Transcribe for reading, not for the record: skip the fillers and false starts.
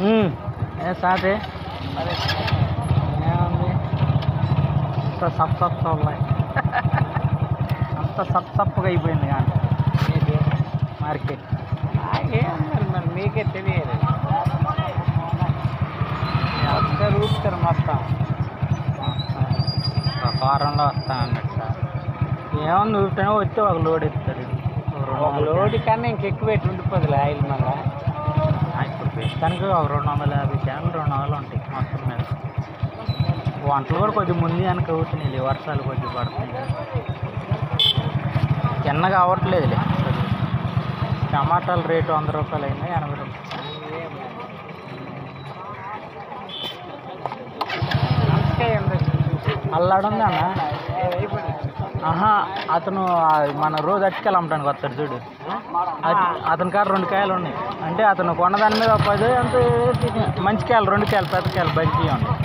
ఏ సాటే ఏముంది అంత సప్ ఉన్నాయి అంత సప్పుగా అయిపోయింది కానీ మార్కెట్ మరి మీకే తెలియదు అందరు ఊపుతారు మొత్తం ఒక వారంలో వస్తాను అన్నట్టు సార్ ఏమన్నా ఊపితేనే వచ్చి ఒక లోడ్ ఎత్తాడు ఒక లోడ్ కన్నా ఇంకెక్కువ పెట్టి ఉండిపోతుంది ఆయిల్ మళ్ళా ఇప్పుడు ప్రస్తుతానికి ఒక 250 క్యాన్లు 200 ఉంటాయి మొత్తం మీద వంటలు కూడా కొద్దిగా ముందు వెనక అవుతున్నాయి వర్షాలు కొద్దిగా పడుతున్నాయి చిన్నగా అవ్వట్లేదులే టమాటాల రేటు 100 రూపాయలు అయింది 80 రూపాయలు అల్లాడుంది అన్న అతను మన రోజు అట్టుకెళ్ళి అమ్మటానికి వస్తాడు చూడు అతని కాడ 2 కాయలు ఉన్నాయి అంటే అతను కొన్నదాని మీద 10 అంత మంచి కాయలు 2 కాయలు పెద్ద కాయలు బంచి ఉన్నాయి